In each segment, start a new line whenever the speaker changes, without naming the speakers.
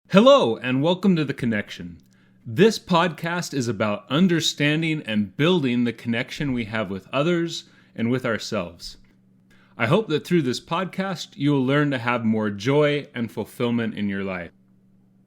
Hello, and welcome to The Connection. This podcast is about understanding and building the connection we have with others and with ourselves. I hope that through this podcast, you will learn to have more joy and fulfillment in your life.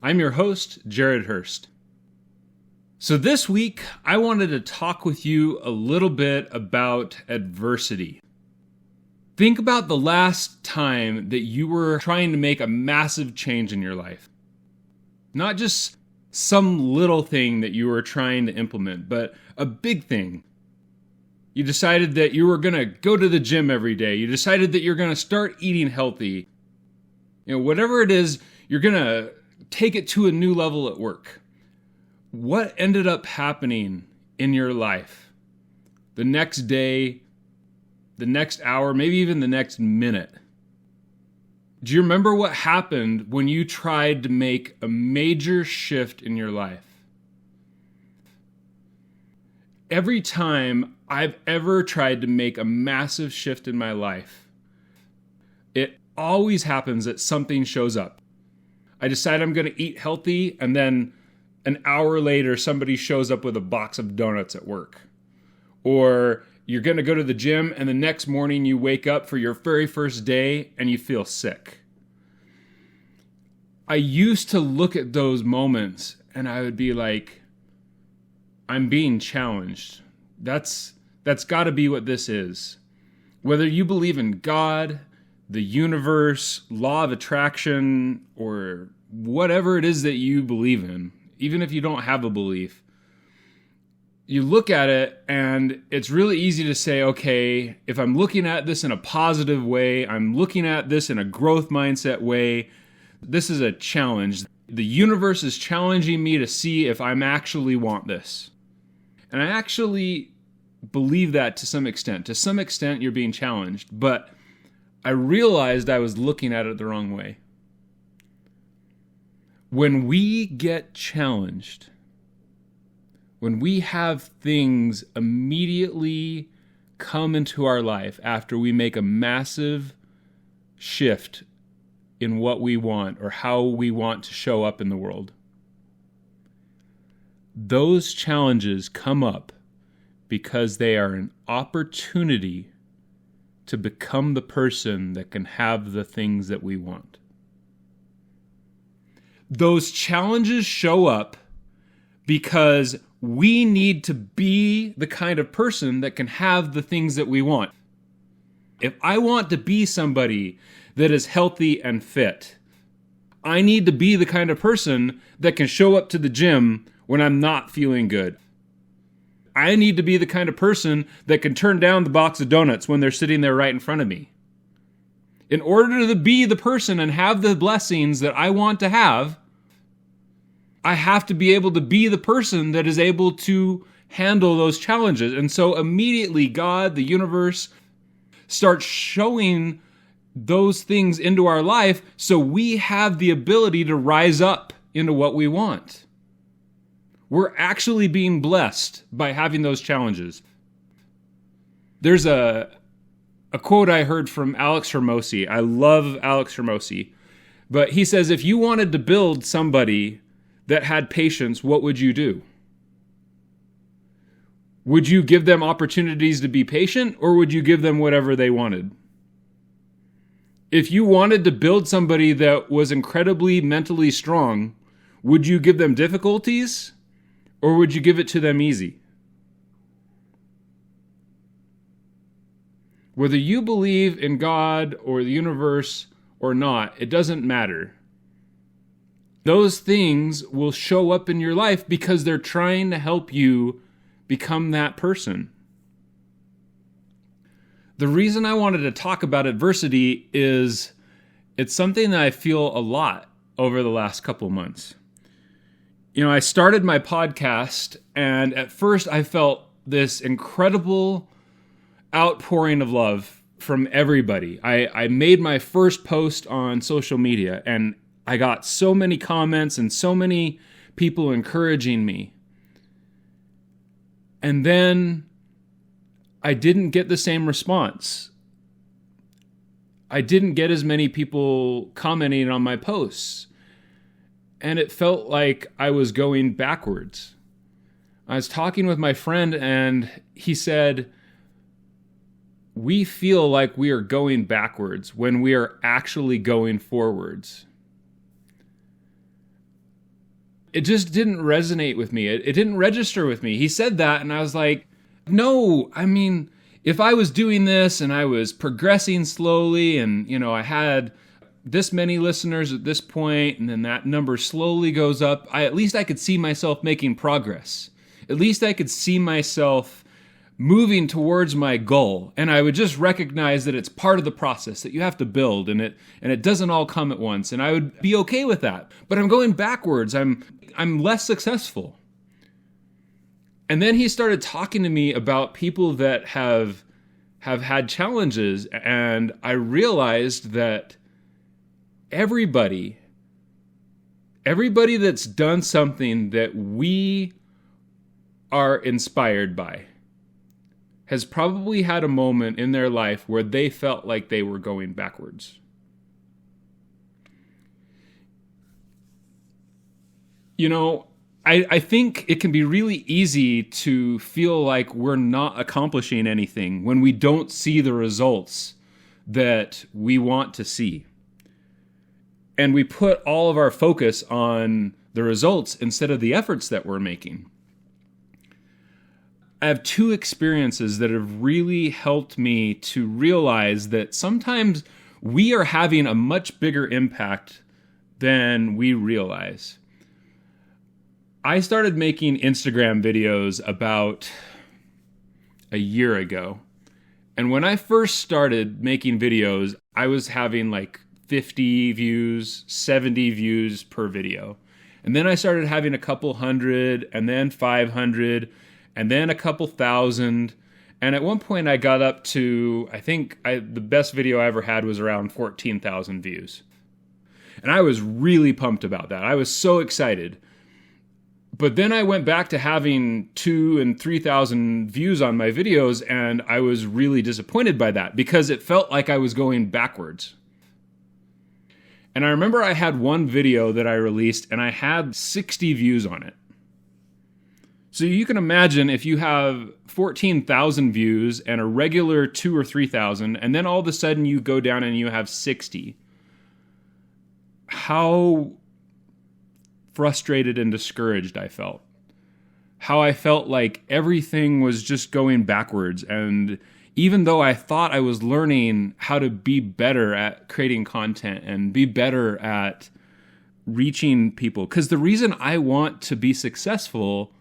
I'm your host, Jared Hurst. So this week, I wanted to talk with you a little bit about adversity. Think about the last time that you were trying to make a massive change in your life. Not just some little thing that you were trying to implement, but a big thing. You decided that you were going to go to the gym every day. You decided that you're going to start eating healthy. Whatever it is, you're going to take it to a new level at work. What ended up happening in your life? The next day, the next hour, maybe even the next minute? Do you remember what happened when you tried to make a major shift in your life? Every time I've ever tried to make a massive shift in my life, it always happens that something shows up. I decide I'm going to eat healthy, and then an hour later, somebody shows up with a box of donuts at work. Or you're going to go to the gym, and the next morning you wake up for your very first day and you feel sick. I used to look at those moments and I would be like, I'm being challenged. That's got to be what this is. Whether you believe in God, the universe, law of attraction, or whatever it is that you believe in, even if you don't have a belief, you look at it and it's really easy to say, okay, if I'm looking at this in a positive way, I'm looking at this in a growth mindset way, this is a challenge. The universe is challenging me to see if I'm actually want this. And I actually believe that to some extent. To some extent, you're being challenged, but I realized I was looking at it the wrong way. When we get challenged, when we have things immediately come into our life after we make a massive shift in what we want or how we want to show up in the world, those challenges come up because they are an opportunity to become the person that can have the things that we want. Those challenges show up because we need to be the kind of person that can have the things that we want. If I want to be somebody that is healthy and fit, I need to be the kind of person that can show up to the gym when I'm not feeling good. I need to be the kind of person that can turn down the box of donuts when they're sitting there right in front of me. In order to be the person and have the blessings that I want to have, I have to be able to be the person that is able to handle those challenges. And so immediately God, the universe, starts showing those things into our life so we have the ability to rise up into what we want. We're actually being blessed by having those challenges. There's a quote I heard from Alex Hormozi. I love Alex Hormozi. But he says, if you wanted to build somebody that had patience, what would you do? Would you give them opportunities to be patient, or would you give them whatever they wanted? If you wanted to build somebody that was incredibly mentally strong, would you give them difficulties, or would you give it to them easy? Whether you believe in God or the universe or not, it doesn't matter. Those things will show up in your life because they're trying to help you become that person. The reason I wanted to talk about adversity is it's something that I feel a lot over the last couple months. I started my podcast, and at first I felt this incredible outpouring of love from everybody. I made my first post on social media, and I got so many comments and so many people encouraging me. And then I didn't get the same response. I didn't get as many people commenting on my posts. and it felt like I was going backwards. I was talking with my friend, and he said, we feel like we are going backwards when we are actually going forwards. It just didn't resonate with me. It didn't register with me. He said that, and I was like, no, I mean, if I was doing this and I was progressing slowly and, I had this many listeners at this point, and then that number slowly goes up, at least I could see myself making progress. At least I could see myself moving towards my goal, and I would just recognize that it's part of the process that you have to build, and it doesn't all come at once, and I would be okay with that. But I'm going backwards. I'm less successful. And then he started talking to me about people that have had challenges, and I realized that everybody that's done something that we are inspired by has probably had a moment in their life where they felt like they were going backwards. I think it can be really easy to feel like we're not accomplishing anything when we don't see the results that we want to see. And we put all of our focus on the results instead of the efforts that we're making. I have two experiences that have really helped me to realize that sometimes we are having a much bigger impact than we realize. I started making Instagram videos about a year ago. And when I first started making videos, I was having like 50 views, 70 views per video. And then I started having a couple hundred, and then 500, and then a couple thousand. And at one point I got up to, the best video I ever had was around 14,000 views. And I was really pumped about that. I was so excited. But then I went back to having 2,000 and 3,000 views on my videos, and I was really disappointed by that because it felt like I was going backwards. And I remember I had one video that I released, and I had 60 views on it. So you can imagine if you have 14,000 views and a regular 2,000 or 3,000, and then all of a sudden you go down and you have 60. How frustrated and discouraged I felt. How I felt like everything was just going backwards. And even though I thought I was learning how to be better at creating content and be better at reaching people, because the reason I want to be successful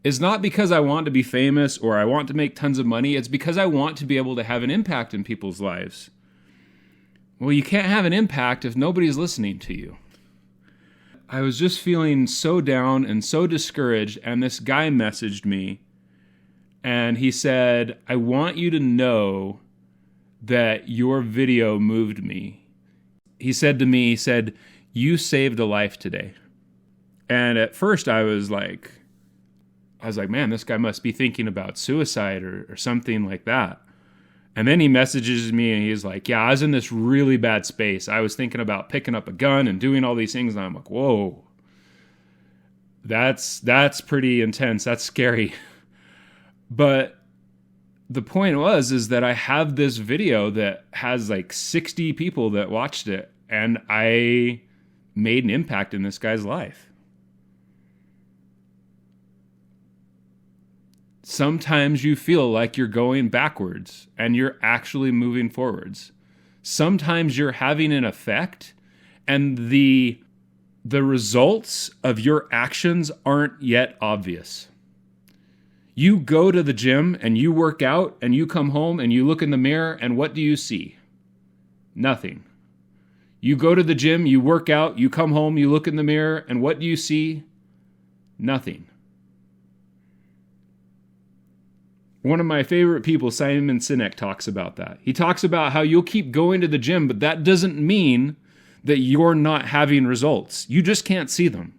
is not because I want to be famous or I want to make tons of money. It's because I want to be able to have an impact in people's lives. Well, you can't have an impact if nobody's listening to you. I was just feeling so down and so discouraged, and this guy messaged me, and he said, I want you to know that your video moved me. He said to me, you saved a life today. And at first I was like, man, this guy must be thinking about suicide or something like that. And then he messages me and he's like, yeah, I was in this really bad space. I was thinking about picking up a gun and doing all these things. And I'm like, whoa, that's pretty intense. That's scary. But the point is that I have this video that has like 60 people that watched it, and I made an impact in this guy's life. Sometimes you feel like you're going backwards and you're actually moving forwards. Sometimes you're having an effect and the results of your actions aren't yet obvious. You go to the gym and you work out and you come home and you look in the mirror, and what do you see? Nothing. You go to the gym, you work out, you come home, you look in the mirror, and what do you see? Nothing. One of my favorite people, Simon Sinek, talks about that. He talks about how you'll keep going to the gym, but that doesn't mean that you're not having results. You just can't see them.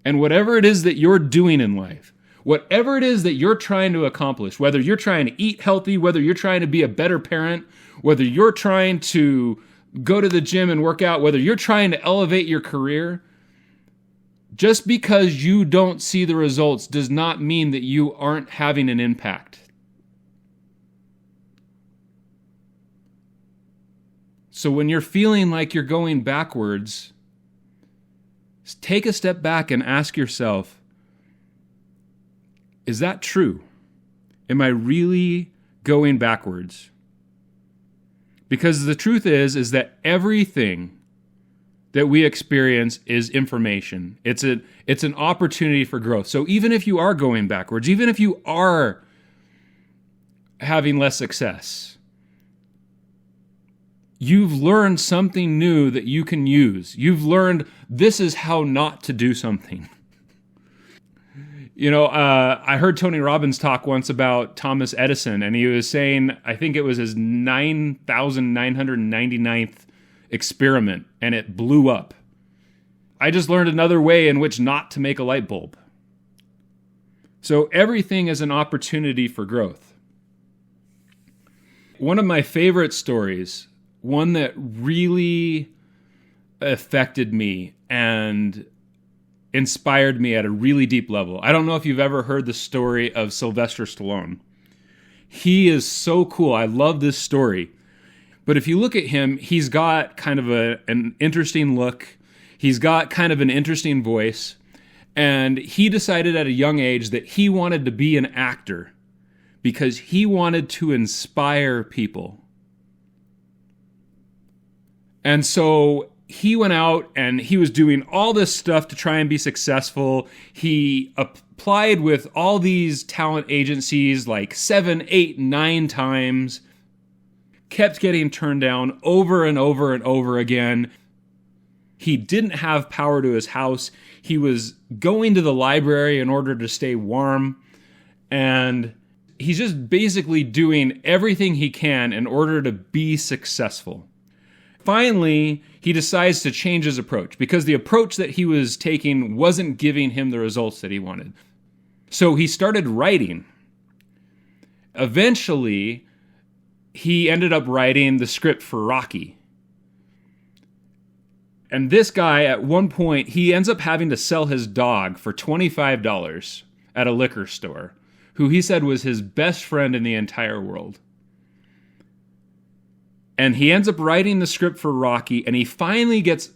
And whatever it is that you're doing in life, whatever it is that you're trying to accomplish, whether you're trying to eat healthy, whether you're trying to be a better parent, whether you're trying to go to the gym and work out, whether you're trying to elevate your career, just because you don't see the results does not mean that you aren't having an impact. So when you're feeling like you're going backwards, take a step back and ask yourself, is that true? Am I really going backwards? Because the truth is that everything that we experience is information. It's an opportunity for growth. So even if you are going backwards, even if you are having less success, you've learned something new that you can use. You've learned this is how not to do something. I heard Tony Robbins talk once about Thomas Edison, and he was saying, I think it was his 9,999th experiment, and it blew up. I just learned another way in which not to make a light bulb. So everything is an opportunity for growth. One of my favorite stories, one that really affected me and inspired me at a really deep level. I don't know if you've ever heard the story of Sylvester Stallone. He is so cool. I love this story. But if you look at him, he's got kind of an interesting look. He's got kind of an interesting voice. And he decided at a young age that he wanted to be an actor because he wanted to inspire people. And so he went out and he was doing all this stuff to try and be successful. He applied with all these talent agencies like 7, 8, 9 times, kept getting turned down over and over and over again. He didn't have power to his house. He was going to the library in order to stay warm. And he's just basically doing everything he can in order to be successful. Finally, he decides to change his approach because the approach that he was taking wasn't giving him the results that he wanted. So he started writing. Eventually, he ended up writing the script for Rocky. And this guy, at one point, he ends up having to sell his dog for $25 at a liquor store, who he said was his best friend in the entire world. And he ends up writing the script for Rocky, and he finally gets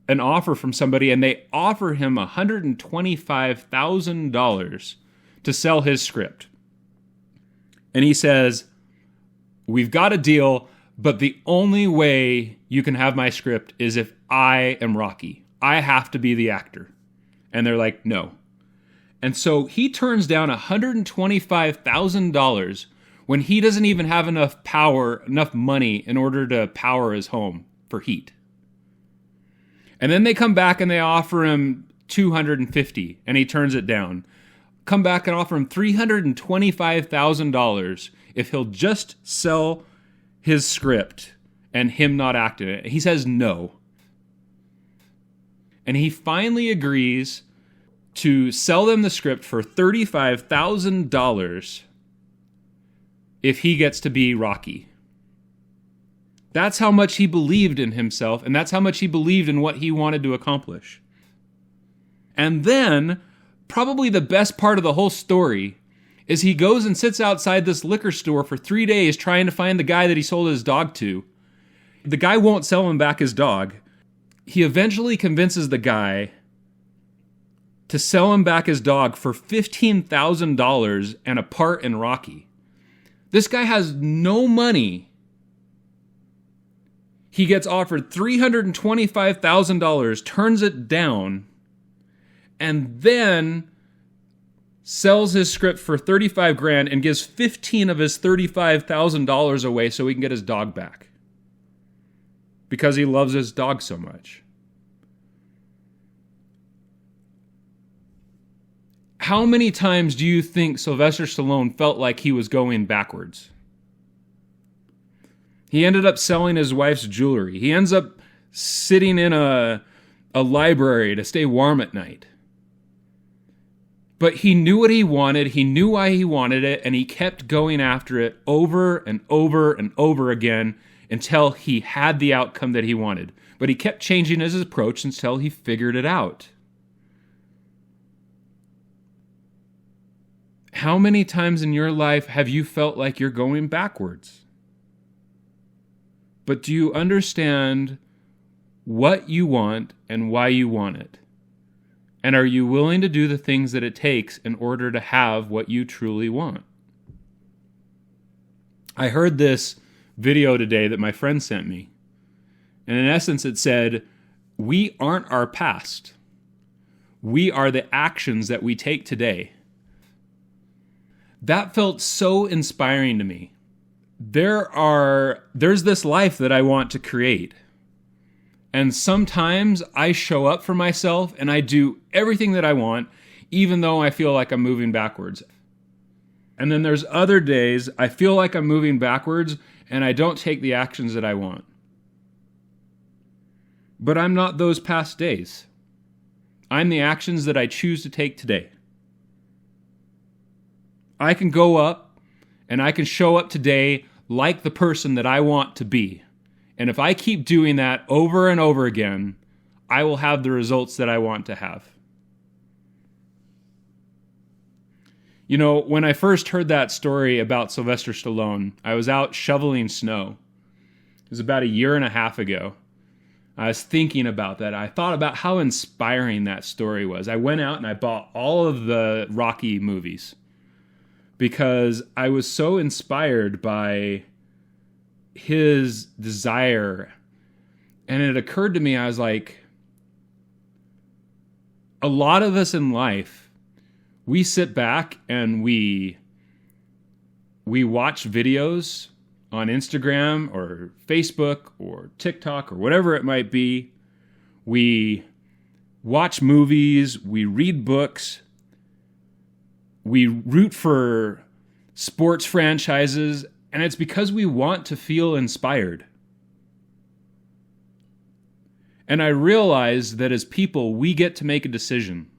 an offer from somebody, and they offer him $125,000 to sell his script. And he says, we've got a deal, but the only way you can have my script is if I am Rocky. I have to be the actor. And they're like, no. And so he turns down $125,000 when he doesn't even have enough money in order to power his home for heat. And then they come back and they offer him $250,000 and he turns it down. Come back and offer him $325,000 if he'll just sell his script and him not act in it. He says no. And he finally agrees to sell them the script for $35,000 if he gets to be Rocky. That's how much he believed in himself, and that's how much he believed in what he wanted to accomplish. And then, probably the best part of the whole story is he goes and sits outside this liquor store for 3 days trying to find the guy that he sold his dog to. The guy won't sell him back his dog. He eventually convinces the guy to sell him back his dog for $15,000 and a part in Rocky. This guy has no money. He gets offered $325,000, turns it down, and then sells his script for $35,000 and gives $15,000 of his $35,000 away so he can get his dog back. Because he loves his dog so much. How many times do you think Sylvester Stallone felt like he was going backwards? He ended up selling his wife's jewelry. He ends up sitting in a library to stay warm at night. But he knew what he wanted, he knew why he wanted it, and he kept going after it over and over and over again until he had the outcome that he wanted. But he kept changing his approach until he figured it out. How many times in your life have you felt like you're going backwards? But do you understand what you want and why you want it? And are you willing to do the things that it takes in order to have what you truly want? I heard this video today that my friend sent me. And in essence, it said, we aren't our past. We are the actions that we take today. That felt so inspiring to me. There's this life that I want to create. And sometimes I show up for myself and I do everything that I want, even though I feel like I'm moving backwards. And then there's other days I feel like I'm moving backwards and I don't take the actions that I want. But I'm not those past days. I'm the actions that I choose to take today. I can go up and I can show up today like the person that I want to be. And if I keep doing that over and over again, I will have the results that I want to have. You know, when I first heard that story about Sylvester Stallone, I was out shoveling snow. It was about 1.5 years ago. I was thinking about that. I thought about how inspiring that story was. I went out and I bought all of the Rocky movies because I was so inspired by his desire. And it occurred to me, I was like, a lot of us in life, we sit back and we watch videos on Instagram or Facebook or TikTok or whatever it might be. We watch movies, we read books, we root for sports franchises, and it's because we want to feel inspired. And I realize that as people, we get to make a decision.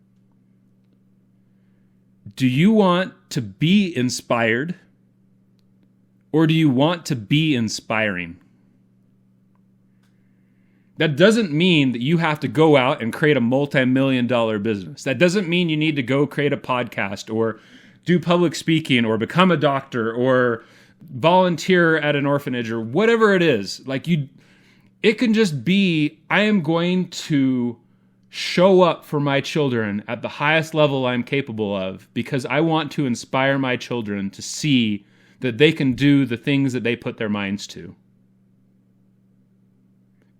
Do you want to be inspired? Or do you want to be inspiring? That doesn't mean that you have to go out and create a multi-million-dollar business. That doesn't mean you need to go create a podcast or do public speaking or become a doctor or volunteer at an orphanage or whatever it is. It can just be, I am going to show up for my children at the highest level I'm capable of because I want to inspire my children to see that they can do the things that they put their minds to.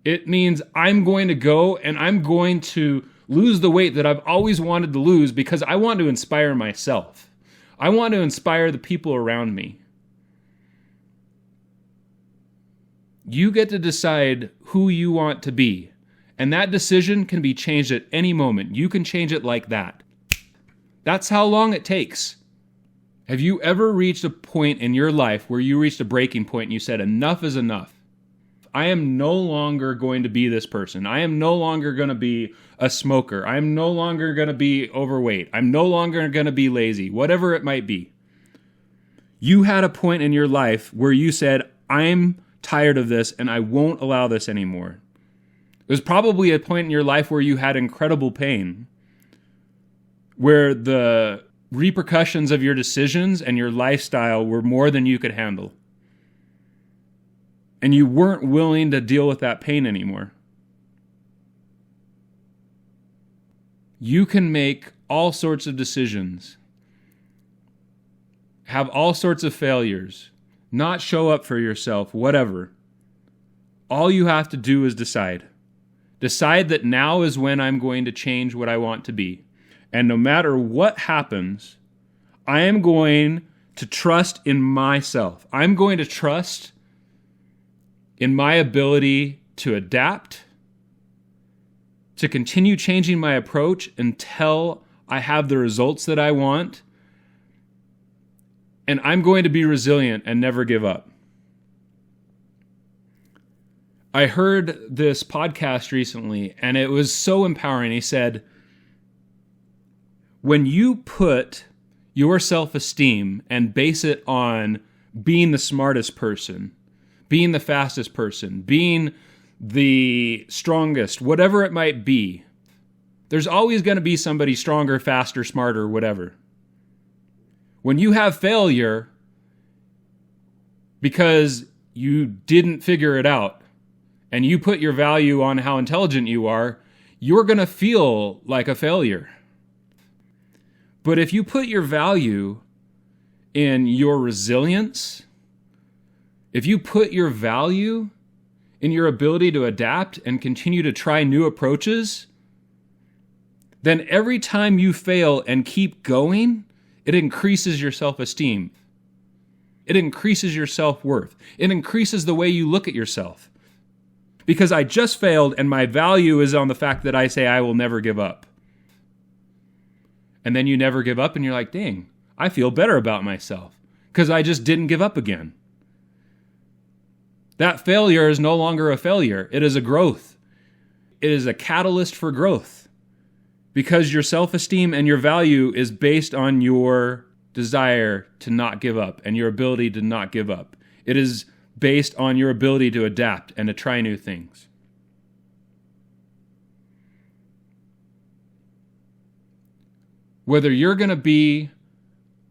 It means I'm going to go and I'm going to lose the weight that I've always wanted to lose because I want to inspire myself. I want to inspire the people around me. You get to decide who you want to be. And that decision can be changed at any moment. You can change it like that. That's how long it takes. Have you ever reached a point in your life where you reached a breaking point and you said, enough is enough? I am no longer going to be this person. I am no longer going to be a smoker. I am no longer going to be overweight. I'm no longer going to be lazy, whatever it might be. You had a point in your life where you said, I'm tired of this and I won't allow this anymore. It was probably a point in your life where you had incredible pain, where the repercussions of your decisions and your lifestyle were more than you could handle. And you weren't willing to deal with that pain anymore. You can make all sorts of decisions, have all sorts of failures, not show up for yourself, whatever. All you have to do is decide. Decide that now is when I'm going to change what I want to be. And no matter what happens, I am going to trust in myself. I'm going to trust in my ability to adapt, to continue changing my approach until I have the results that I want. And I'm going to be resilient and never give up. I heard this podcast recently, and it was so empowering. He said, when you put your self-esteem and base it on being the smartest person, being the fastest person, being the strongest, whatever it might be. There's always going to be somebody stronger, faster, smarter, whatever. When you have failure because you didn't figure it out and you put your value on how intelligent you are, you're going to feel like a failure. But if you put your value in your resilience, if you put your value in your ability to adapt and continue to try new approaches, then every time you fail and keep going, it increases your self-esteem. It increases your self-worth. It increases the way you look at yourself. Because I just failed and my value is on the fact that I say I will never give up. And then you never give up and you're like, dang, I feel better about myself because I just didn't give up again. That failure is no longer a failure. It is a growth. It is a catalyst for growth because your self-esteem and your value is based on your desire to not give up and your ability to not give up. It is based on your ability to adapt and to try new things. Whether you're going to be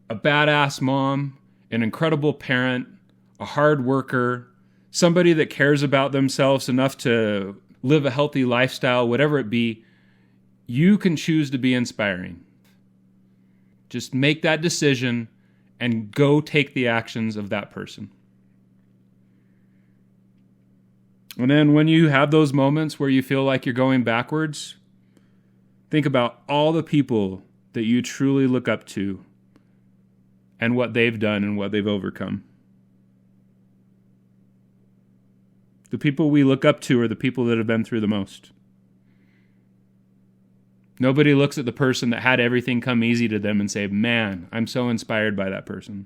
a badass mom, an incredible parent, a hard worker, somebody that cares about themselves enough to live a healthy lifestyle, whatever it be, you can choose to be inspiring. Just make that decision and go take the actions of that person. And then when you have those moments where you feel like you're going backwards, think about all the people that you truly look up to and what they've done and what they've overcome. The people we look up to are the people that have been through the most. Nobody looks at the person that had everything come easy to them and say, man, I'm so inspired by that person.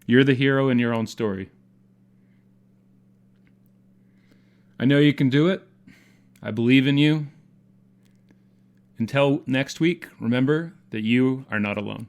You're the hero in your own story. I know you can do it. I believe in you. Until next week, remember that you are not alone.